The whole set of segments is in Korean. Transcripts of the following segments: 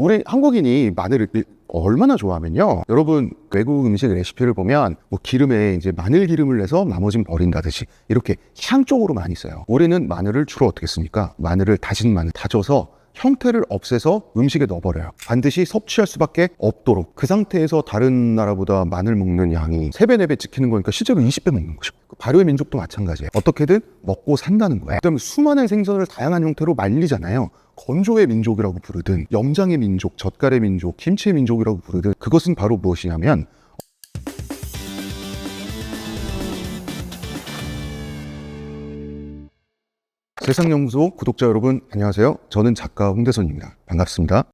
우리 한국인이 마늘을 얼마나 좋아하면요, 여러분 외국 음식 레시피를 보면 뭐 기름에 이제 마늘 기름을 내서 나머진 버린다듯이 이렇게 향 쪽으로 많이 써요. 우리는 마늘을 주로 어떻게 씁니까? 마늘을 다진 마늘 다져서 형태를 없애서 음식에 넣어버려요. 반드시 섭취할 수밖에 없도록. 그 상태에서 다른 나라보다 마늘 먹는 양이 3배, 4배 찍히는 거니까 실제로 20배 먹는 거죠. 발효의 민족도 마찬가지예요. 어떻게든 먹고 산다는 거예요. 그다음에 수많은 생선을 다양한 형태로 말리잖아요. 건조의 민족이라고 부르든 염장의 민족, 젓갈의 민족, 김치의 민족이라고 부르든 그것은 바로 무엇이냐면 세상연구소 구독자 여러분 안녕하세요. 저는 작가 홍대선입니다. 반갑습니다.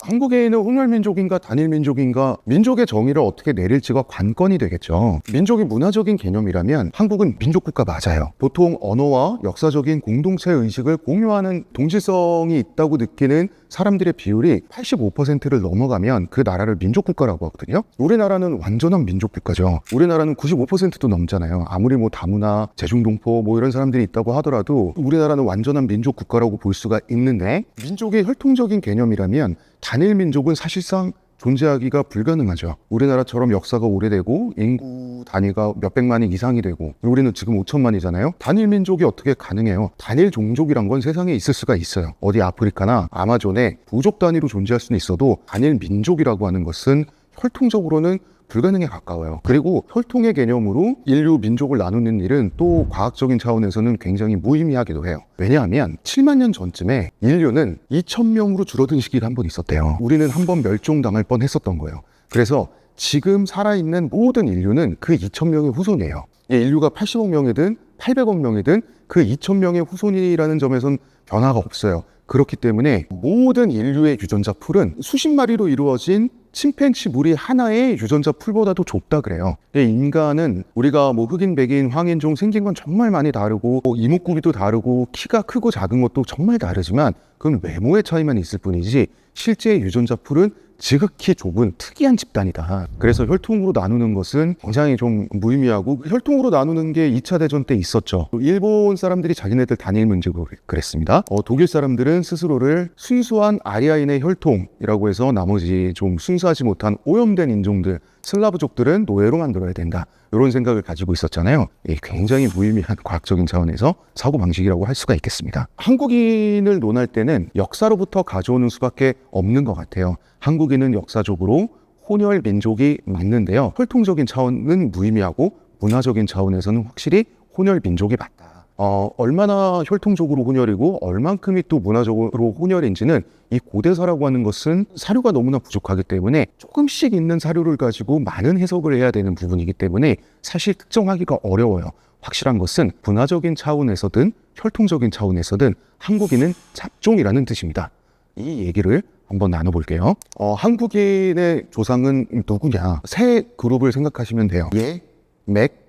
한국에는 혼혈민족인가 단일민족인가 민족의 정의를 어떻게 내릴지가 관건이 되겠죠. 민족이 문화적인 개념이라면 한국은 민족국가 맞아요. 보통 언어와 역사적인 공동체 의식을 공유하는 동질성이 있다고 느끼는 사람들의 비율이 85%를 넘어가면 그 나라를 민족국가라고 하거든요. 우리나라는 완전한 민족국가죠. 우리나라는 95%도 넘잖아요. 아무리 뭐 다문화, 제중동포 뭐 이런 사람들이 있다고 하더라도 우리나라는 완전한 민족국가라고 볼 수가 있는데, 민족의 혈통적인 개념이라면 단일 민족은 사실상 존재하기가 불가능하죠. 우리나라처럼 역사가 오래되고 인구 단위가 몇백만이 이상이 되고 우리는 지금 5천만이잖아요. 단일 민족이 어떻게 가능해요? 단일 종족이란 건 세상에 있을 수가 있어요. 어디 아프리카나 아마존에 부족 단위로 존재할 수는 있어도 단일 민족이라고 하는 것은 혈통적으로는 불가능에 가까워요. 그리고 혈통의 개념으로 인류 민족을 나누는 일은 또 과학적인 차원에서는 굉장히 무의미하기도 해요. 왜냐하면 7만 년 전쯤에 인류는 2,000명으로 줄어든 시기가 한 번 있었대요. 우리는 한 번 멸종당할 뻔했었던 거예요. 그래서 지금 살아있는 모든 인류는 그 2,000명의 후손이에요. 인류가 80억 명이든 800억 명이든 그 2,000명의 후손이라는 점에선 변화가 없어요. 그렇기 때문에 모든 인류의 유전자 풀은 수십 마리로 이루어진 침팬치 무리 하나의 유전자 풀보다도 좁다 그래요. 인간은 우리가 뭐 흑인, 백인, 황인종 생긴 건 정말 많이 다르고 이목구비도 다르고 키가 크고 작은 것도 정말 다르지만 그건 외모의 차이만 있을 뿐이지 실제 유전자 풀은 지극히 좁은 특이한 집단이다. 그래서 혈통으로 나누는 것은 굉장히 좀 무의미하고, 혈통으로 나누는 게 2차 대전 때 있었죠. 일본 사람들이 자기네들 단일 민족으로 그랬습니다. 독일 사람들은 스스로를 순수한 아리아인의 혈통이라고 해서 나머지 좀 순수하지 못한 오염된 인종들, 슬라브족들은 노예로 만들어야 된다. 이런 생각을 가지고 있었잖아요. 굉장히 무의미한 과학적인 차원에서 사고방식이라고 할 수가 있겠습니다. 한국인을 논할 때는 역사로부터 가져오는 수밖에 없는 것 같아요. 한국인은 역사적으로 혼혈 민족이 맞는데요. 혈통적인 차원은 무의미하고 문화적인 차원에서는 확실히 혼혈 민족이 맞다. 얼마나 혈통적으로 혼혈이고 얼만큼이 또 문화적으로 혼혈인지는 이 고대사라고 하는 것은 사료가 너무나 부족하기 때문에 조금씩 있는 사료를 가지고 많은 해석을 해야 되는 부분이기 때문에 사실 특정하기가 어려워요. 확실한 것은 문화적인 차원에서든 혈통적인 차원에서든 한국인은 잡종이라는 뜻입니다. 이 얘기를 한번 나눠볼게요. 한국인의 조상은 누구냐? 세 그룹을 생각하시면 돼요. 예, 맥,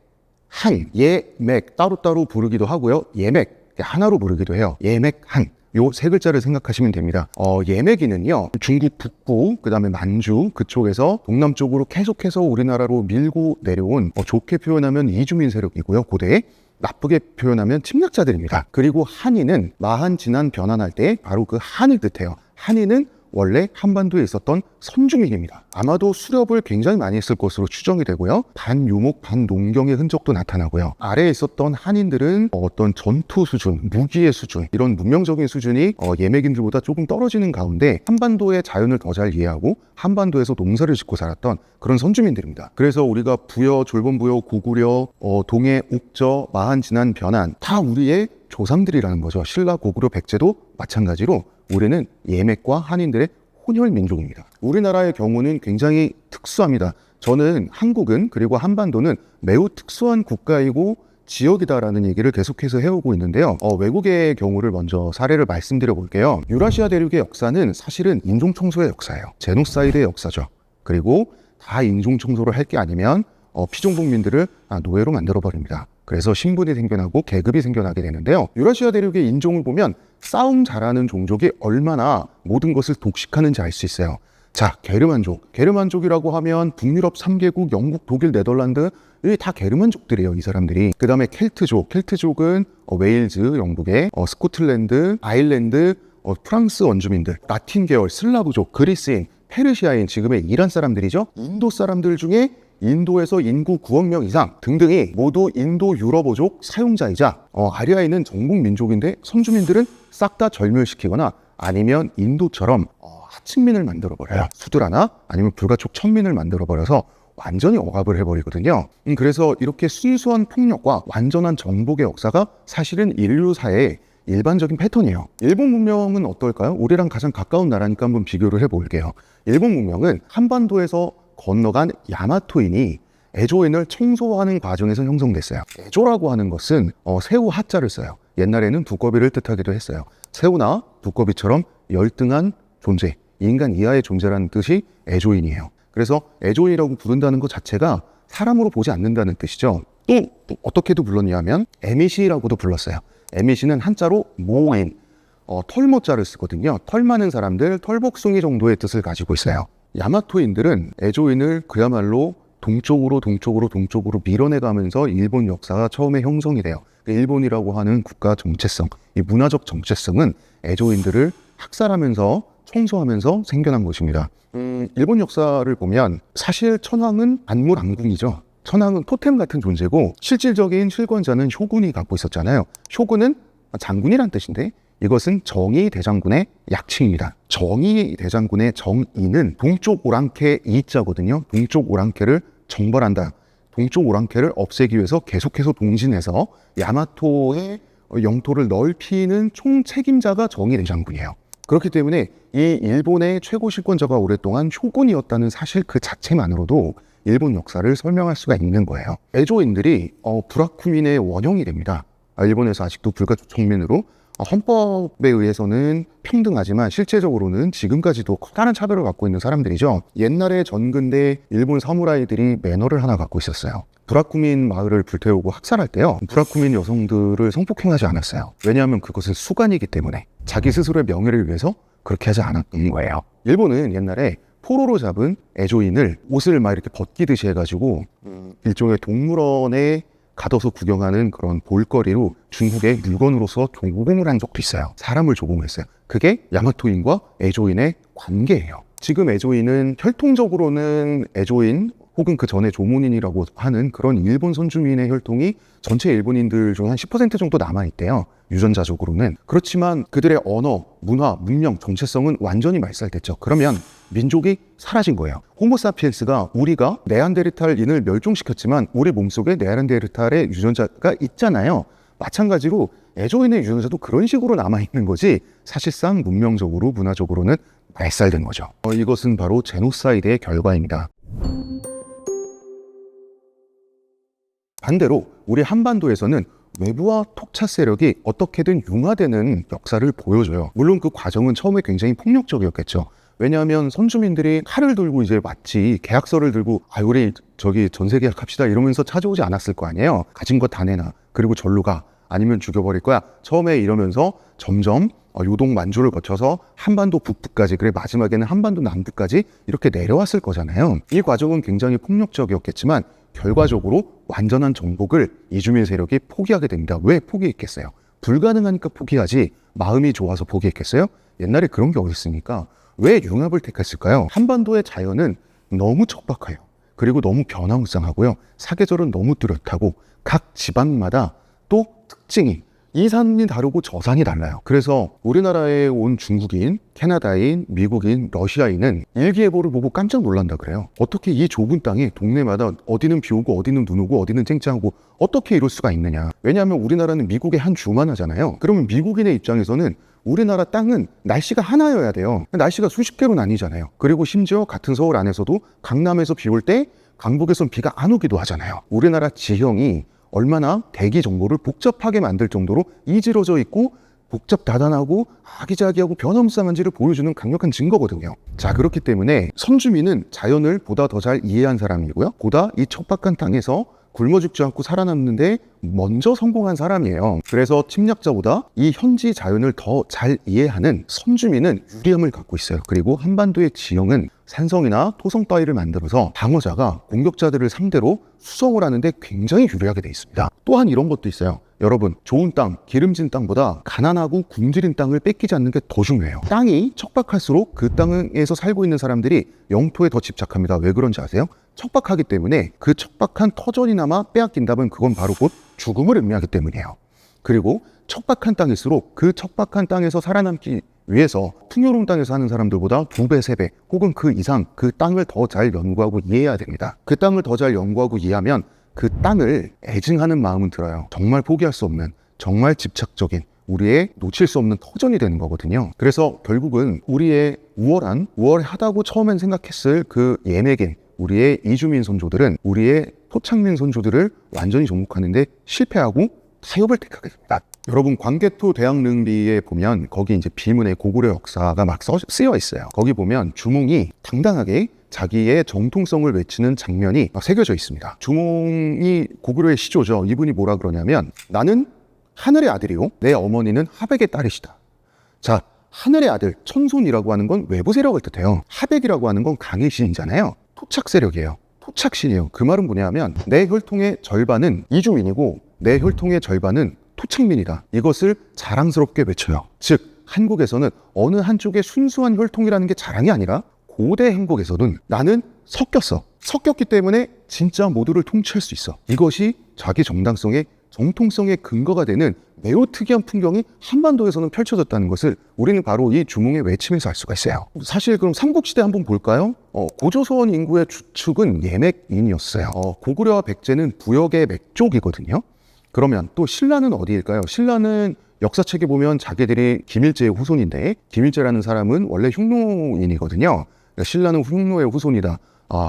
한. 예, 맥 따로따로 부르기도 하고요. 예맥 하나로 부르기도 해요. 예맥, 한. 요 세 글자를 생각하시면 됩니다. 예맥이는요, 중국 북부, 그 다음에 만주 그쪽에서 동남쪽으로 계속해서 우리나라로 밀고 내려온, 좋게 표현하면 이주민 세력이고요. 고대에 나쁘게 표현하면 침략자들입니다. 그리고 한인은 마한, 진한, 변한할 때 바로 그 한을 뜻해요. 한인은 원래 한반도에 있었던 선주민입니다. 아마도 수렵을 굉장히 많이 했을 것으로 추정이 되고요. 반유목, 반농경의 흔적도 나타나고요. 아래에 있었던 한인들은 어떤 전투 수준, 무기의 수준, 이런 문명적인 수준이 예맥인들보다 조금 떨어지는 가운데 한반도의 자연을 더 잘 이해하고 한반도에서 농사를 짓고 살았던 그런 선주민들입니다. 그래서 우리가 부여, 졸본부여, 고구려, 동해, 옥저, 마한, 진한, 변한 다 우리의 조상들이라는 거죠. 신라, 고구려, 백제도 마찬가지로 우리는 예맥과 한인들의 혼혈 민족입니다. 우리나라의 경우는 굉장히 특수합니다. 저는 한국은, 그리고 한반도는 매우 특수한 국가이고 지역이다라는 얘기를 계속해서 해오고 있는데요. 외국의 경우를 먼저 사례를 말씀드려 볼게요. 유라시아 대륙의 역사는 사실은 인종청소의 역사예요. 제노사이드의 역사죠. 그리고 다 인종청소를 할 게 아니면 피종복민들을 노예로 만들어버립니다. 그래서 신분이 생겨나고 계급이 생겨나게 되는데요. 유라시아 대륙의 인종을 보면 싸움 잘하는 종족이 얼마나 모든 것을 독식하는지 알 수 있어요. 자, 게르만족. 게르만족이라고 하면 북유럽 3개국, 영국, 독일, 네덜란드 이 다 게르만족들이에요, 이 사람들이. 그 다음에 켈트족. 켈트족은 웨일즈, 영국의 스코틀랜드, 아일랜드, 프랑스 원주민들, 라틴 계열, 슬라브족, 그리스인, 페르시아인, 지금의 이란 사람들이죠. 인도 사람들 중에 인도에서 인구 9억 명 이상 등등이 모두 인도 유럽어족 사용자이자 아리아인은 정복 민족인데 선주민들은 싹 다 절멸시키거나 아니면 인도처럼 하층민을 만들어버려요. 수드라나 아니면 불가촉 천민을 만들어버려서 완전히 억압을 해버리거든요. 그래서 이렇게 순수한 폭력과 완전한 정복의 역사가 사실은 인류사의 일반적인 패턴이에요. 일본 문명은 어떨까요? 우리랑 가장 가까운 나라니까 한번 비교를 해볼게요. 일본 문명은 한반도에서 건너간 야마토인이 에조인을 청소하는 과정에서 형성됐어요. 에조라고 하는 것은 새우 하자를 써요. 옛날에는 두꺼비를 뜻하기도 했어요. 새우나 두꺼비처럼 열등한 존재, 인간 이하의 존재라는 뜻이 에조인이에요. 그래서 에조인이라고 부른다는 것 자체가 사람으로 보지 않는다는 뜻이죠. 또 어떻게도 불렀냐면 에미시라고도 불렀어요. 에미시는 한자로 모인, 털모자를 쓰거든요. 털 많은 사람들, 털복숭이 정도의 뜻을 가지고 있어요. 야마토인들은 에조인을 그야말로 동쪽으로 밀어내가면서 일본 역사가 처음에 형성이 돼요. 일본이라고 하는 국가 정체성, 이 문화적 정체성은 에조인들을 학살하면서 청소하면서 생겨난 것입니다. 일본 역사를 보면 사실 천황은 안물안궁이죠. 천황은 토템 같은 존재고 실질적인 실권자는 쇼군이 갖고 있었잖아요. 쇼군은 장군이란 뜻인데 이것은 정의 대장군의 약칭입니다. 정의 대장군의 정의는 동쪽 오랑캐 이자거든요. 동쪽 오랑캐를 정벌한다. 동쪽 오랑캐를 없애기 위해서 계속해서 동진해서 야마토의 영토를 넓히는 총책임자가 정의 대장군이에요. 그렇기 때문에 이 일본의 최고 실권자가 오랫동안 쇼군이었다는 사실 그 자체만으로도 일본 역사를 설명할 수가 있는 거예요. 에조인들이 브라쿠민의 원형이 됩니다. 일본에서 아직도 불가촉 청민으로 헌법에 의해서는 평등하지만 실제적으로는 지금까지도 커다란 차별을 갖고 있는 사람들이죠. 옛날에 전근대 일본 사무라이들이 매너를 하나 갖고 있었어요. 브라쿠민 마을을 불태우고 학살할 때요, 브라쿠민 여성들을 성폭행하지 않았어요. 왜냐하면 그것은 수간이기 때문에 자기 스스로의 명예를 위해서 그렇게 하지 않았던 거예요. 일본은 옛날에 포로로 잡은 에조인을 옷을 막 이렇게 벗기듯이 해가지고 일종의 동물원에 가둬서 구경하는 그런 볼거리로 중국의 물건으로서 조공을 한 적도 있어요. 사람을 조공했어요. 그게 야마토인과 에조인의 관계예요. 지금 에조인은 혈통적으로는 에조인 혹은 그 전에 조문인이라고 하는 그런 일본 선주민의 혈통이 전체 일본인들 중 한 10% 정도 남아있대요. 유전자적으로는. 그렇지만 그들의 언어, 문화, 문명, 정체성은 완전히 말살됐죠. 그러면 민족이 사라진 거예요. 호모사피엔스가 우리가 네안데르탈인을 멸종시켰지만 우리 몸속에 네안데르탈의 유전자가 있잖아요. 마찬가지로 에조인의 유전자도 그런 식으로 남아있는 거지 사실상 문명적으로 문화적으로는 말살된 거죠. 이것은 바로 제노사이드의 결과입니다. 반대로 우리 한반도에서는 외부와 톡차 세력이 어떻게든 융화되는 역사를 보여줘요. 물론 그 과정은 처음에 굉장히 폭력적이었겠죠. 왜냐하면 선주민들이 칼을 들고 이제 마치 계약서를 들고 우리 저기 전세 계약합시다 이러면서 찾아오지 않았을 거 아니에요. 가진 거 다 내놔. 그리고 절로 가. 아니면 죽여버릴 거야. 처음에 이러면서 점점 요동 만주를 거쳐서 한반도 북부까지, 그래 마지막에는 한반도 남부까지 이렇게 내려왔을 거잖아요. 이 과정은 굉장히 폭력적이었겠지만 결과적으로 완전한 정복을 이주민 세력이 포기하게 됩니다. 왜 포기했겠어요? 불가능하니까 포기하지 마음이 좋아서 포기했겠어요? 옛날에 그런 게 어딨습니까? 왜 융합을 택했을까요? 한반도의 자연은 너무 척박해요. 그리고 너무 변화무쌍하고요. 사계절은 너무 뚜렷하고 각 지방마다 또 특징이 이 산이 다르고 저 산이 달라요. 그래서 우리나라에 온 중국인, 캐나다인, 미국인, 러시아인은 일기예보를 보고 깜짝 놀란다 그래요. 어떻게 이 좁은 땅에 동네마다 어디는 비 오고 어디는 눈 오고 어디는 쨍쨍하고 어떻게 이럴 수가 있느냐. 왜냐하면 우리나라는 미국의 한 주만 하잖아요. 그러면 미국인의 입장에서는 우리나라 땅은 날씨가 하나여야 돼요. 날씨가 수십 개로 나뉘잖아요. 그리고 심지어 같은 서울 안에서도 강남에서 비 올 때 강북에선 비가 안 오기도 하잖아요. 우리나라 지형이 얼마나 대기 정보를 복잡하게 만들 정도로 이지러져 있고 복잡다단하고 아기자기하고 변화무쌍한지를 보여주는 강력한 증거거든요. 자, 그렇기 때문에 선주민은 자연을 보다 더 잘 이해한 사람이고요. 보다 이 척박한 땅에서 굶어 죽지 않고 살아남는데 먼저 성공한 사람이에요. 그래서 침략자보다 이 현지 자연을 더 잘 이해하는 선주민은 유리함을 갖고 있어요. 그리고 한반도의 지형은 산성이나 토성 따위를 만들어서 방어자가 공격자들을 상대로 수성을 하는데 굉장히 유리하게 돼 있습니다. 또한 이런 것도 있어요. 여러분, 좋은 땅, 기름진 땅보다 가난하고 굶주린 땅을 뺏기지 않는 게 더 중요해요. 땅이 척박할수록 그 땅에서 살고 있는 사람들이 영토에 더 집착합니다. 왜 그런지 아세요? 척박하기 때문에 그 척박한 터전이나마 빼앗긴다면 그건 바로 곧 죽음을 의미하기 때문이에요. 그리고 척박한 땅일수록 그 척박한 땅에서 살아남기 위해서 풍요로운 땅에서 사는 사람들보다 2배, 3배 혹은 그 이상 그 땅을 더 잘 연구하고 이해해야 됩니다. 그 땅을 더 잘 연구하고 이해하면 그 땅을 애증하는 마음은 들어요. 정말 포기할 수 없는, 정말 집착적인, 우리의 놓칠 수 없는 터전이 되는 거거든요. 그래서 결국은 우리의 우월하다고 처음엔 생각했을 그 예맥인 우리의 이주민 선조들은 우리의 토착민 선조들을 완전히 정복하는데 실패하고 타협을 택하게 됩니다. 여러분, 광개토 대학릉비에 보면 거기 이제 비문의 고구려 역사가 막 쓰여 있어요. 거기 보면 주몽이 당당하게 자기의 정통성을 외치는 장면이 막 새겨져 있습니다. 주몽이 고구려의 시조죠. 이분이 뭐라 그러냐면, 나는 하늘의 아들이요, 내 어머니는 하백의 딸이시다. 자, 하늘의 아들, 천손이라고 하는 건 외부 세력을 뜻해요. 하백이라고 하는 건 강의 신이잖아요. 토착 세력이에요. 토착신이에요. 그 말은 뭐냐면 내 혈통의 절반은 이주민이고 내 혈통의 절반은 토착민이다. 이것을 자랑스럽게 외쳐요. 즉, 한국에서는 어느 한쪽의 순수한 혈통이라는 게 자랑이 아니라 고대 한국에서는 나는 섞였기 때문에 진짜 모두를 통치할 수 있어. 이것이 자기 정당성의 정통성의 근거가 되는 매우 특이한 풍경이 한반도에서는 펼쳐졌다는 것을 우리는 바로 이 주몽의 외침에서 알 수가 있어요. 사실 그럼 삼국시대 한번 볼까요? 고조선 인구의 주축은 예맥인이었어요. 고구려와 백제는 부역의 맥족이거든요. 그러면 또 신라는 어디일까요? 신라는 역사책에 보면 자기들이 김일제의 후손인데, 김일제라는 사람은 원래 흉노인이거든요. 그러니까 신라는 흉노의 후손이다.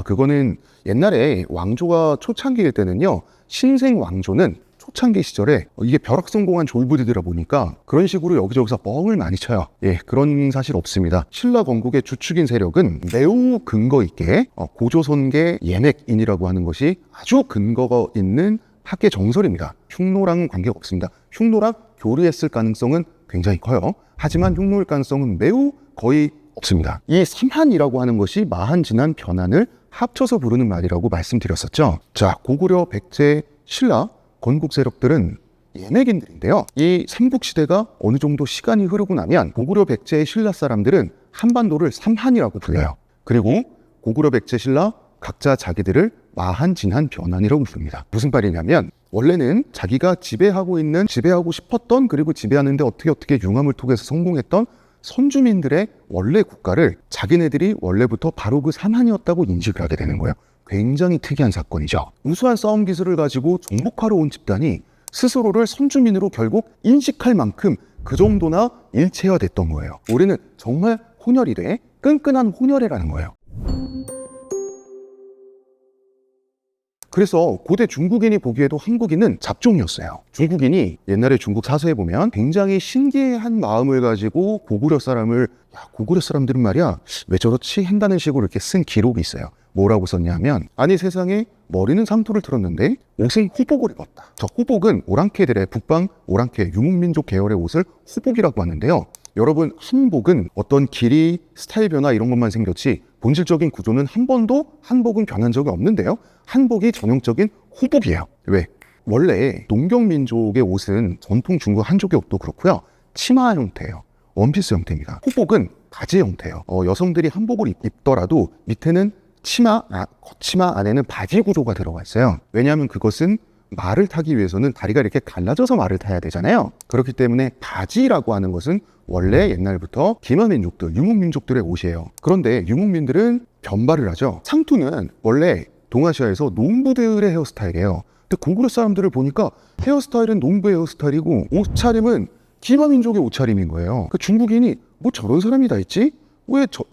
그거는 옛날에 왕조가 초창기일 때는요, 신생 왕조는 초창기 시절에 이게 벼락성공한 졸부들이라 보니까 그런 식으로 여기저기서 뻥을 많이 쳐요. 그런 사실 없습니다. 신라 건국의 주축인 세력은 매우 근거 있게 고조선계 예맥인이라고 하는 것이 아주 근거가 있는 학계 정설입니다. 흉노랑은 관계가 없습니다. 흉노랑 교류했을 가능성은 굉장히 커요. 하지만 흉노일 가능성은 매우 거의 없습니다. 이 삼한이라고 하는 것이 마한, 진한, 변한을 합쳐서 부르는 말이라고 말씀드렸었죠. 자, 고구려, 백제, 신라, 건국 세력들은 예맥인들인데요. 이 삼국시대가 어느 정도 시간이 흐르고 나면 고구려, 백제, 신라 사람들은 한반도를 삼한이라고 불러요. 그리고 고구려, 백제, 신라 각자 자기들을 마한, 진한, 변한이라고 부릅니다. 무슨 말이냐면 원래는 자기가 지배하고 싶었던, 그리고 지배하는데 어떻게 융합을 통해서 성공했던 선주민들의 원래 국가를 자기네들이 원래부터 바로 그 삼한이었다고 인식을 하게 되는 거예요. 굉장히 특이한 사건이죠. 우수한 싸움 기술을 가지고 정복하러 온 집단이 스스로를 선주민으로 결국 인식할 만큼 그 정도나 일체화됐던 거예요. 우리는 정말 혼혈이 돼 끈끈한 혼혈애라는 거예요. 그래서 고대 중국인이 보기에도 한국인은 잡종이었어요. 중국인이 옛날에 중국 사서에 보면 굉장히 신기한 마음을 가지고 고구려 사람들은 말이야 왜 저렇지 한다는 식으로 이렇게 쓴 기록이 있어요. 뭐라고 썼냐면, 아니 세상에 머리는 상투를 틀었는데 옷은 후복을 입었다. 저 후복은 오랑캐들의 북방 오랑캐 유목민족 계열의 옷을 후복이라고 하는데요. 여러분, 한복은 어떤 길이, 스타일 변화 이런 것만 생겼지 본질적인 구조는 한 번도 한복은 변한 적이 없는데요. 한복이 전형적인 후복이에요. 왜? 원래 농경민족의 옷은 전통 중국 한족의 옷도 그렇고요. 치마 형태예요. 원피스 형태입니다. 후복은 바지 형태예요. 여성들이 한복을 입더라도 밑에는 겉치마 안에는 바지 구조가 들어가 있어요. 왜냐하면 그것은 말을 타기 위해서는 다리가 이렇게 갈라져서 말을 타야 되잖아요. 그렇기 때문에 바지라고 하는 것은 원래 옛날부터 기마민족들, 유목민족들의 옷이에요. 그런데 유목민들은 변발을 하죠. 상투는 원래 동아시아에서 농부들의 헤어스타일이에요. 근데 고구려 사람들을 보니까 헤어스타일은 농부의 헤어스타일이고 옷차림은 기마민족의 옷차림인 거예요. 그 중국인이 뭐 저런 사람이 다 있지?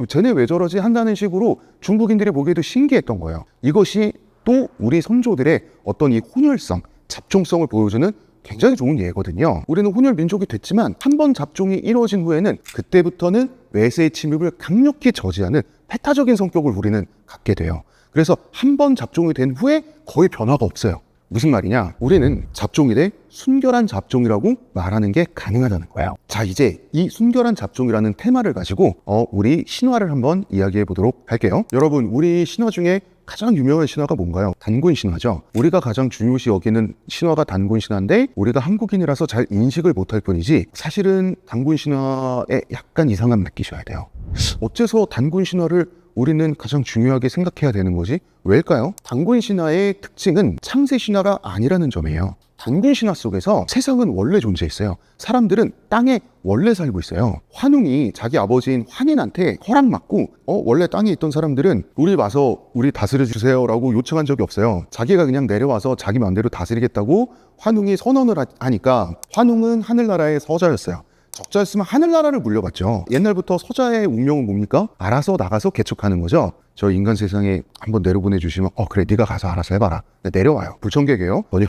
쟤네 왜 저러지? 한다는 식으로 중국인들이 보기에도 신기했던 거예요. 이것이 또 우리 선조들의 어떤 이 혼혈성, 잡종성을 보여주는 굉장히 좋은 예거든요. 우리는 혼혈 민족이 됐지만 한 번 잡종이 이루어진 후에는 그때부터는 외세의 침입을 강력히 저지하는 패타적인 성격을 우리는 갖게 돼요. 그래서 한 번 잡종이 된 후에 거의 변화가 없어요. 무슨 말이냐? 우리는 잡종이래 순결한 잡종이라고 말하는 게 가능하다는 거예요. 자, 이제 이 순결한 잡종이라는 테마를 가지고 우리 신화를 한번 이야기해 보도록 할게요. 여러분, 우리 신화 중에 가장 유명한 신화가 뭔가요? 단군 신화죠. 우리가 가장 중요시 여기는 신화가 단군 신화인데 우리가 한국인이라서 잘 인식을 못할 뿐이지 사실은 단군 신화에 약간 이상함 느끼셔야 돼요. 어째서 단군 신화를 우리는 가장 중요하게 생각해야 되는 거지? 왜일까요? 단군 신화의 특징은 창세 신화가 아니라는 점이에요. 단군 신화 속에서 세상은 원래 존재했어요. 사람들은 땅에 원래 살고 있어요. 환웅이 자기 아버지인 환인한테 허락 받고 원래 땅에 있던 사람들은 우리 와서 우리 다스려 주세요 라고 요청한 적이 없어요. 자기가 그냥 내려와서 자기 마음대로 다스리겠다고 환웅이 선언을 하니까 환웅은 하늘나라의 서자였어요. 적자였으면 하늘나라를 물려받죠. 옛날부터 서자의 운명은 뭡니까? 알아서 나가서 개척하는 거죠. 저 인간 세상에 한번 내려보내주시면 그래 네가 가서 알아서 해봐라. 내려와요. 불청객이에요. 전혀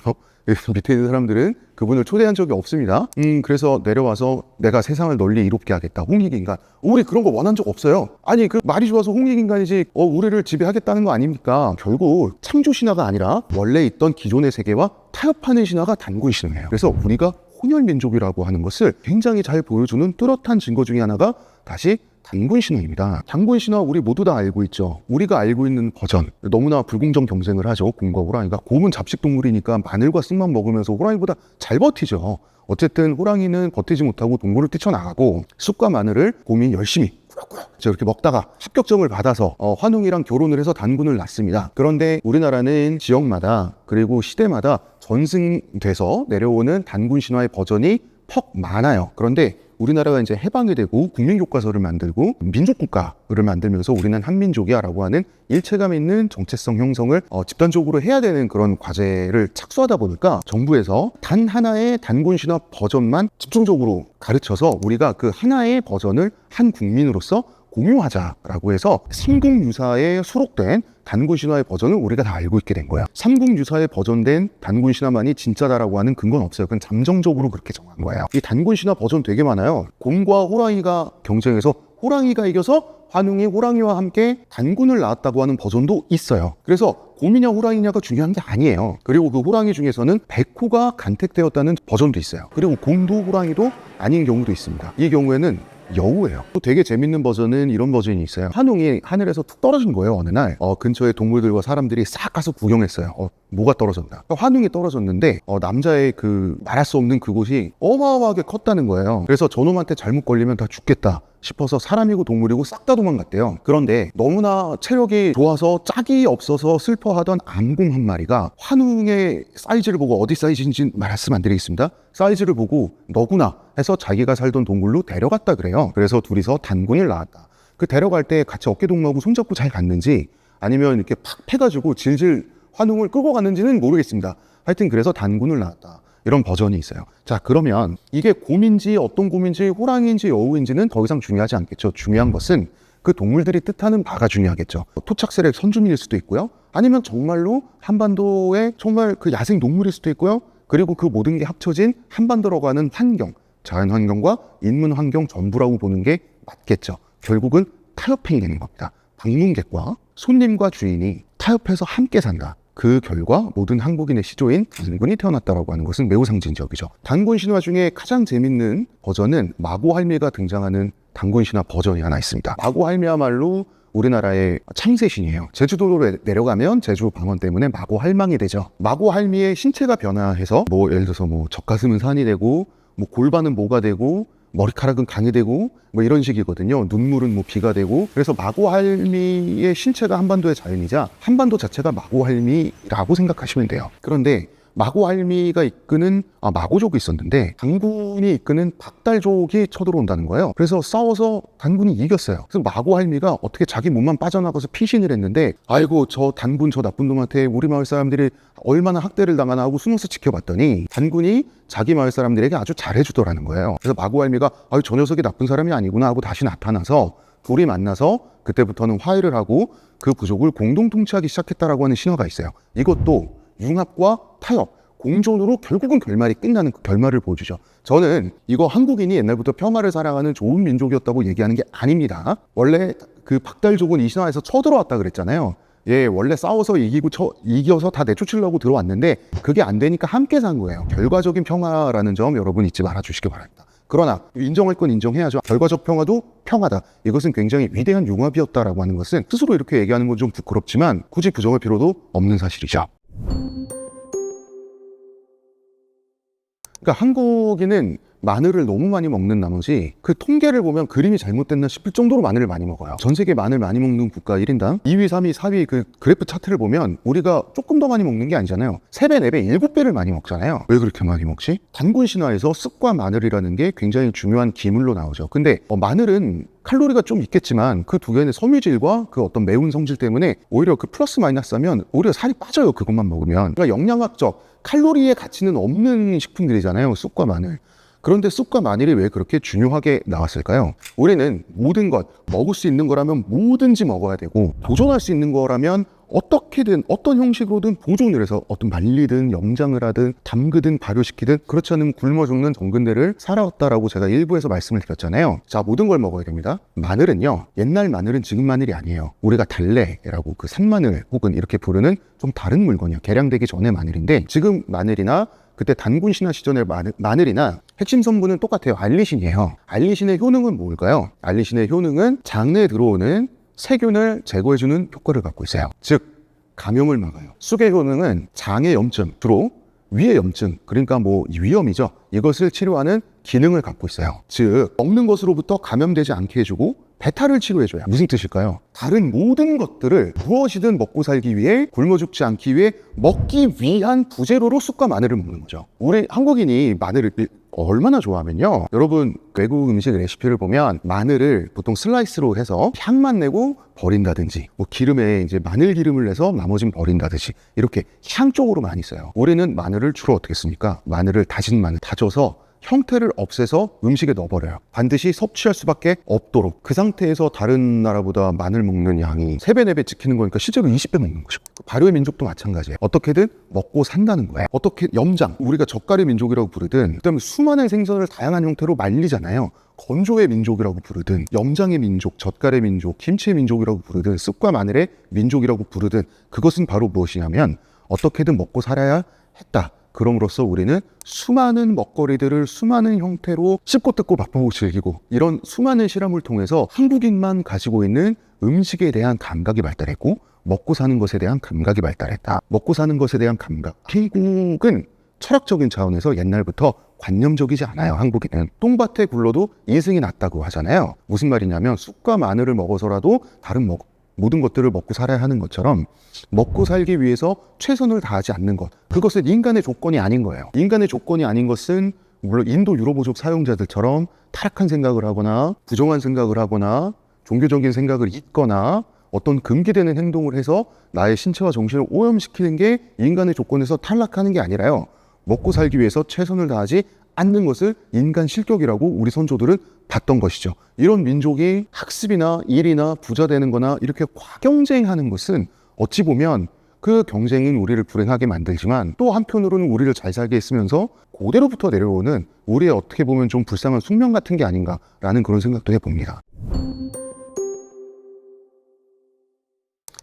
밑에 있는 사람들은 그분을 초대한 적이 없습니다. 그래서 내려와서 내가 세상을 널리 이롭게 하겠다. 홍익인간. 우리 그런 거 원한 적 없어요. 아니 그 말이 좋아서 홍익인간이지 우리를 지배하겠다는 거 아닙니까? 결국 창조 신화가 아니라 원래 있던 기존의 세계와 타협하는 신화가 단군 신화예요. 그래서 우리가 혼혈민족이라고 하는 것을 굉장히 잘 보여주는 뚜렷한 증거 중에 하나가 다시 단군 신화입니다. 단군 신화 우리 모두 다 알고 있죠. 우리가 알고 있는 버전. 너무나 불공정 경쟁을 하죠. 곰과 호랑이가. 곰은 잡식 동물이니까 마늘과 쑥만 먹으면서 호랑이보다 잘 버티죠. 어쨌든 호랑이는 버티지 못하고 동굴을 뛰쳐나가고 쑥과 마늘을 곰이 열심히 꾸역꾸역 이렇게 먹다가 합격점을 받아서 환웅이랑 결혼을 해서 단군을 낳습니다. 그런데 우리나라는 지역마다 그리고 시대마다 전승돼서 내려오는 단군 신화의 버전이 퍽 많아요. 그런데 우리나라가 이제 해방이 되고 국민교과서를 만들고 민족국가를 만들면서 우리는 한민족이야 라고 하는 일체감 있는 정체성 형성을 집단적으로 해야 되는 그런 과제를 착수하다 보니까 정부에서 단 하나의 단군 신화 버전만 집중적으로 가르쳐서 우리가 그 하나의 버전을 한 국민으로서 공유하자라고 해서 삼국유사에 수록된 단군 신화의 버전을 우리가 다 알고 있게 된 거예요. 삼국유사에 버전된 단군 신화만이 진짜다라고 하는 근거는 없어요. 그건 잠정적으로 그렇게 정한 거예요. 이 단군 신화 버전 되게 많아요. 곰과 호랑이가 경쟁해서 호랑이가 이겨서 환웅이 호랑이와 함께 단군을 낳았다고 하는 버전도 있어요. 그래서 곰이냐 호랑이냐가 중요한 게 아니에요. 그리고 그 호랑이 중에서는 백호가 간택되었다는 버전도 있어요. 그리고 곰도 호랑이도 아닌 경우도 있습니다. 이 경우에는 여우예요. 또 되게 재밌는 버전은 이런 버전이 있어요. 환웅이 하늘에서 툭 떨어진 거예요. 어느 날 근처에 동물들과 사람들이 싹 가서 구경했어요. 뭐가 떨어졌나. 그러니까 환웅이 떨어졌는데 남자의 그 말할 수 없는 그곳이 어마어마하게 컸다는 거예요. 그래서 저놈한테 잘못 걸리면 다 죽겠다 싶어서 사람이고 동물이고 싹 다 도망갔대요. 그런데 너무나 체력이 좋아서 짝이 없어서 슬퍼하던 암곰 한 마리가 환웅의 사이즈를 보고 어디 사이즈인지 말씀 안 드리겠습니다. 사이즈를 보고 너구나 해서 자기가 살던 동굴로 데려갔다 그래요. 그래서 둘이서 단군을 낳았다. 그 데려갈 때 같이 어깨동무하고 손잡고 잘 갔는지 아니면 이렇게 팍 패가지고 질질 환웅을 끌고 갔는지는 모르겠습니다. 하여튼 그래서 단군을 낳았다. 이런 버전이 있어요. 자, 그러면 이게 곰인지 어떤 곰인지 호랑이인지 여우인지는 더 이상 중요하지 않겠죠. 중요한 것은 그 동물들이 뜻하는 바가 중요하겠죠. 토착세력 선주민일 수도 있고요. 아니면 정말로 한반도의 정말 그 야생 동물일 수도 있고요. 그리고 그 모든 게 합쳐진 한반도라고 하는 환경, 자연 환경과 인문 환경 전부라고 보는 게 맞겠죠. 결국은 타협행이 되는 겁니다. 방문객과 손님과 주인이 타협해서 함께 산다. 그 결과 모든 한국인의 시조인 단군이 태어났다고 하는 것은 매우 상징적이죠. 단군 신화 중에 가장 재밌는 버전은 마고할미가 등장하는 단군 신화 버전이 하나 있습니다. 마고할미야말로 우리나라의 창세신이에요. 제주도로 내려가면 제주 방언 때문에 마고할망이 되죠. 마고할미의 신체가 변화해서 예를 들어서 젖가슴은 산이 되고 골반은 모가 되고 머리카락은 강이 되고 이런 식이거든요. 눈물은 비가 되고. 그래서 마고할미의 신체가 한반도의 자연이자 한반도 자체가 마고할미라고 생각하시면 돼요. 그런데 마고할미가 이끄는 마고족이 있었는데 단군이 이끄는 박달족이 쳐들어온다는 거예요. 그래서 싸워서 단군이 이겼어요. 그래서 마고할미가 어떻게 자기 몸만 빠져나가서 피신을 했는데 아이고 저 단군 저 나쁜 놈한테 우리 마을 사람들이 얼마나 학대를 당하나 하고 숨어서 지켜봤더니 단군이 자기 마을 사람들에게 아주 잘해주더라는 거예요. 그래서 마고할미가 저 녀석이 나쁜 사람이 아니구나 하고 다시 나타나서 둘이 만나서 그때부터는 화해를 하고 그 부족을 공동 통치하기 시작했다라고 하는 신화가 있어요. 이것도 융합과 타협, 공존으로 결국은 결말이 끝나는 그 결말을 보여주죠. 저는 이거 한국인이 옛날부터 평화를 사랑하는 좋은 민족이었다고 얘기하는 게 아닙니다. 원래 그 박달족은 이 신화에서 쳐들어왔다 그랬잖아요. 예, 원래 싸워서 이겨서 다 내쫓으려고 들어왔는데 그게 안 되니까 함께 산 거예요. 결과적인 평화라는 점 여러분 잊지 말아 주시기 바랍니다. 그러나 인정할 건 인정해야죠. 결과적 평화도 평화다. 이것은 굉장히 위대한 융합이었다라고 하는 것은 스스로 이렇게 얘기하는 건 좀 부끄럽지만 굳이 부정할 필요도 없는 사실이죠. 그러니까 한국인은 마늘을 너무 많이 먹는 나머지 그 통계를 보면 그림이 잘못됐나 싶을 정도로 마늘을 많이 먹어요. 전 세계 마늘 많이 먹는 국가 1인당 2위, 3위, 4위 그 그래프 차트를 보면 우리가 조금 더 많이 먹는 게 아니잖아요. 3배, 4배, 7배를 많이 먹잖아요. 왜 그렇게 많이 먹지? 단군 신화에서 쑥과 마늘이라는 게 굉장히 중요한 기물로 나오죠. 근데 마늘은 칼로리가 좀 있겠지만 그 두 개의 섬유질과 그 어떤 매운 성질 때문에 오히려 그 플러스 마이너스 하면 오히려 살이 빠져요. 그것만 먹으면. 그러니까 영양학적 칼로리의 가치는 없는 식품들이잖아요. 쑥과 마늘. 그런데 쑥과 마늘이 왜 그렇게 중요하게 나왔을까요? 우리는 모든 것, 먹을 수 있는 거라면 뭐든지 먹어야 되고 보존할 수 있는 거라면 어떻게든 어떤 형식으로든 보존을 해서 어떤 말리든 염장을 하든 담그든 발효시키든 그렇지 않으면 굶어 죽는 정근대를 살아왔다라고 제가 일부에서 말씀을 드렸잖아요. 자, 모든 걸 먹어야 됩니다. 마늘은요, 옛날 마늘은 지금 마늘이 아니에요. 우리가 달래라고 그 산마늘 혹은 이렇게 부르는 좀 다른 물건이에요. 개량되기 전의 마늘인데 지금 마늘이나 그때 단군 신화 시절의 마늘이나 핵심 성분은 똑같아요. 알리신이에요. 알리신의 효능은 뭘까요? 알리신의 효능은 장내에 들어오는 세균을 제거해주는 효과를 갖고 있어요. 즉 감염을 막아요. 쑥의 효능은 장의 염증, 주로 위의 염증, 그러니까 위염이죠. 이것을 치료하는 기능을 갖고 있어요. 즉 먹는 것으로부터 감염되지 않게 해주고 배탈을 치료해줘요. 무슨 뜻일까요? 다른 모든 것들을 무엇이든 먹고 살기 위해 굶어 죽지 않기 위해 먹기 위한 부재료로 쑥과 마늘을 먹는 거죠. 우리 한국인이 마늘을 얼마나 좋아하면요, 여러분 외국 음식 레시피를 보면 마늘을 보통 슬라이스로 해서 향만 내고 버린다든지 기름에 이제 마늘 기름을 내서 나머지는 버린다든지 이렇게 향 쪽으로 많이 써요. 우리는 마늘을 주로 어떻게 씁니까? 마늘을 다진 마늘 다져서 형태를 없애서 음식에 넣어버려요. 반드시 섭취할 수밖에 없도록. 그 상태에서 다른 나라보다 마늘 먹는 양이 3배, 4배 찍히는 거니까 실제로 20배 먹는 거죠. 발효의 민족도 마찬가지예요. 어떻게든 먹고 산다는 거예요. 어떻게 염장, 우리가 젓갈의 민족이라고 부르든, 그다음에 수많은 생선을 다양한 형태로 말리잖아요. 건조의 민족이라고 부르든, 염장의 민족, 젓갈의 민족, 김치의 민족이라고 부르든, 쑥과 마늘의 민족이라고 부르든, 그것은 바로 무엇이냐면 어떻게든 먹고 살아야 했다. 그럼으로써 우리는 수많은 먹거리들을 수많은 형태로 씹고 뜯고 맛보고 즐기고 이런 수많은 실험을 통해서 한국인만 가지고 있는 음식에 대한 감각이 발달했고 먹고 사는 것에 대한 감각이 발달했다. 먹고 사는 것에 대한 감각. 한국은 철학적인 차원에서 옛날부터 관념적이지 않아요. 한국인은 똥밭에 굴러도 이승이 낫다고 하잖아요. 무슨 말이냐면 쑥과 마늘을 먹어서라도 다른 모든 것들을 먹고 살아야 하는 것처럼 먹고 살기 위해서 최선을 다하지 않는 것, 그것은 인간의 조건이 아닌 거예요. 인간의 조건이 아닌 것은 물론 인도 유럽오족 사용자들처럼 타락한 생각을 하거나 부정한 생각을 하거나 종교적인 생각을 잊거나 어떤 금기되는 행동을 해서 나의 신체와 정신을 오염시키는 게 인간의 조건에서 탈락하는 게 아니라요, 먹고 살기 위해서 최선을 다하지 않는 것을 인간 실격이라고 우리 선조들은 봤던 것이죠. 이런 민족이 학습이나 일이나 부자 되는 거나 이렇게 과경쟁하는 것은 어찌 보면 그 경쟁은 우리를 불행하게 만들지만 또 한편으로는 우리를 잘 살게 했으면서 고대로부터 내려오는 우리의 어떻게 보면 좀 불쌍한 숙명 같은 게 아닌가라는 그런 생각도 해봅니다.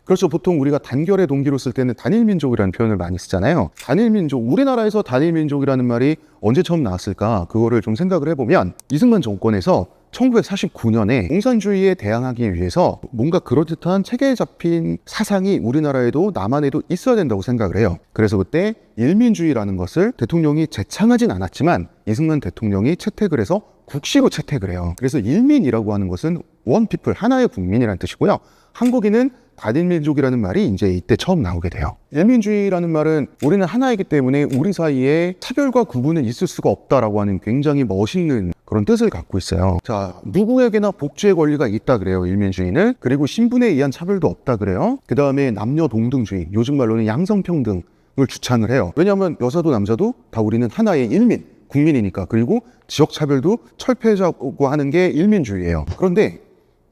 그렇죠. 보통 우리가 단결의 동기로 쓸 때는 단일민족이라는 표현을 많이 쓰잖아요. 단일민족, 우리나라에서 단일민족이라는 말이 언제 처음 나왔을까? 그거를 좀 생각을 해보면 이승만 정권에서 1949년에 공산주의에 대항하기 위해서 뭔가 그럴듯한 체계에 잡힌 사상이 우리나라에도 남한에도 있어야 된다고 생각을 해요. 그래서 그때 일민주의라는 것을 대통령이 제창하진 않았지만 이승만 대통령이 채택을 해서 국시로 채택을 해요. 그래서 일민이라고 하는 것은 원 피플, 하나의 국민이라는 뜻이고요. 한국인은 단일민족이라는 말이 이제 이때 처음 나오게 돼요. 일민주의라는 말은 우리는 하나이기 때문에 우리 사이에 차별과 구분은 있을 수가 없다라고 하는 굉장히 멋있는 그런 뜻을 갖고 있어요. 자, 누구에게나 복주의 권리가 있다 그래요, 일민주의는. 그리고 신분에 의한 차별도 없다 그래요. 그 다음에 남녀 동등주의, 요즘 말로는 양성평등을 주창을 해요. 왜냐하면 여자도 남자도 다 우리는 하나의 일민, 국민이니까. 그리고 지역차별도 철폐하자고 하는 게 일민주의예요. 그런데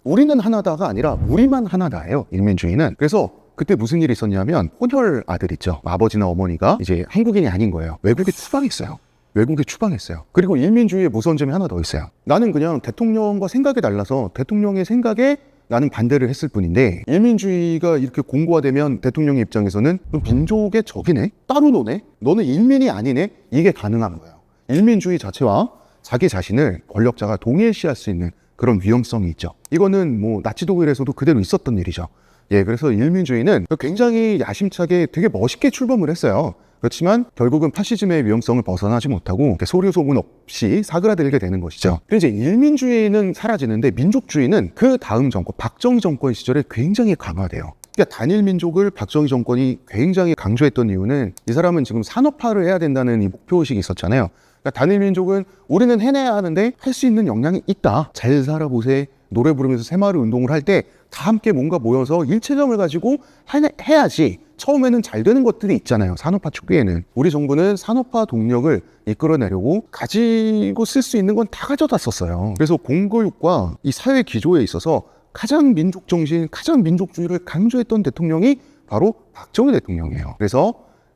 우리는 하나다가 아니라 우리만 하나다예요, 일민주의는. 그래서 그때 무슨 일이 있었냐면 혼혈 아들 있죠. 아버지나 어머니가 이제 한국인이 아닌 거예요. 외국에 추방했어요. 외국에 추방했어요. 그리고 일민주의의 무서운 점이 하나 더 있어요. 나는 그냥 대통령과 생각이 달라서 대통령의 생각에 나는 반대를 했을 뿐인데 일민주의가 이렇게 공고화되면 대통령의 입장에서는 민족의 적이네? 따로 노네? 너는 일민이 아니네? 이게 가능한 거예요. 일민주의 자체와 자기 자신을 권력자가 동일시할 수 있는 그런 위험성이 있죠. 이거는 뭐 나치 독일에서도 그대로 있었던 일이죠. 예, 그래서 일민주의는 굉장히 야심차게 되게 멋있게 출범을 했어요. 그렇지만 결국은 파시즘의 위험성을 벗어나지 못하고 소류 소문 없이 사그라들게 되는 것이죠. 그래서 이제 일민주의는 사라지는데 민족주의는 그 다음 정권, 박정희 정권 시절에 굉장히 강화돼요. 그러니까 단일 민족을 박정희 정권이 굉장히 강조했던 이유는 이 사람은 지금 산업화를 해야 된다는 이 목표의식이 있었잖아요. 그러니까 단일 민족은 우리는 해내야 하는데 할 수 있는 역량이 있다. 잘 살아보세. 노래 부르면서 새마을 운동을 할 때 다 함께 뭔가 모여서 일체감을 가지고 해야지. 처음에는 잘 되는 것들이 있잖아요. 산업화 초기에는. 우리 정부는 산업화 동력을 이끌어내려고 가지고 쓸 수 있는 건 다 가져다 썼어요. 그래서 공교육과 이 사회 기조에 있어서 가장 민족 정신, 가장 민족주의를 강조했던 대통령이 바로 박정희 대통령이에요. 그래서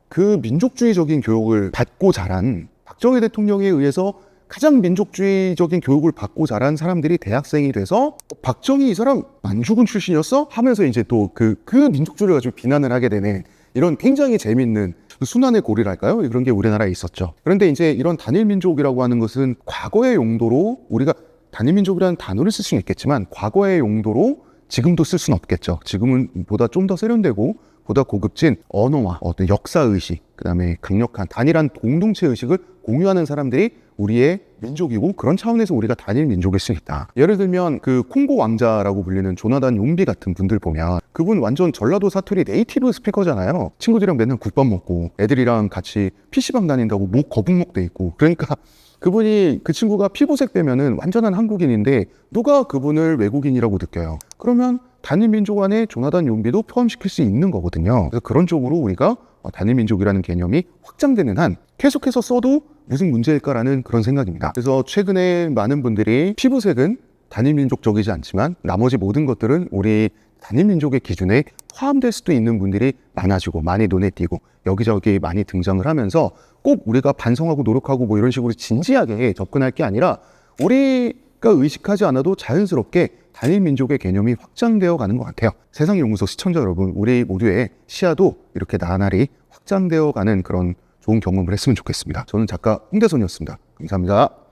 그 민족주의적인 교육을 받고 자란 박정희 대통령에 의해서 가장 민족주의적인 교육을 받고 자란 사람들이 대학생이 돼서 박정희 이 사람 만주군 출신이었어? 하면서 이제 또 그 민족주의를 가지고 비난을 하게 되는 이런 굉장히 재밌는 순환의 고리랄까요? 그런 게 우리나라에 있었죠. 그런데 이제 이런 단일민족이라고 하는 것은 과거의 용도로 우리가 단일민족이라는 단어를 쓸 수는 있겠지만 과거의 용도로 지금도 쓸 수는 없겠죠. 지금은 보다 좀 더 세련되고 보다 고급진 언어와 어떤 역사의식, 그 다음에 강력한 단일한 공동체의식을 공유하는 사람들이 우리의 민족이고 그런 차원에서 우리가 단일 민족일 수 있다. 예를 들면 그 콩고 왕자라고 불리는 조나단 용비 같은 분들 보면 그분 완전 전라도 사투리 네이티브 스피커잖아요. 친구들이랑 맨날 국밥 먹고 애들이랑 같이 PC방 다닌다고 목 거북목 돼 있고 그러니까 그 친구가 피부색 빼면은 완전한 한국인인데 누가 그분을 외국인이라고 느껴요. 그러면 단일민족 안에 조나단 용비도 포함시킬 수 있는 거거든요. 그래서 그런 쪽으로 우리가 단일민족이라는 개념이 확장되는 한 계속해서 써도 무슨 문제일까라는 그런 생각입니다. 그래서 최근에 많은 분들이 피부색은 단일민족적이지 않지만 나머지 모든 것들은 우리 단일민족의 기준에 포함될 수도 있는 분들이 많아지고 많이 눈에 띄고 여기저기 많이 등장을 하면서 꼭 우리가 반성하고 노력하고 뭐 이런 식으로 진지하게 접근할 게 아니라 우리가 의식하지 않아도 자연스럽게 단일민족의 개념이 확장되어 가는 것 같아요. 세상연구소 시청자 여러분, 우리 모두의 시야도 이렇게 나날이 확장되어 가는 그런 좋은 경험을 했으면 좋겠습니다. 저는 작가 홍대선이었습니다. 감사합니다.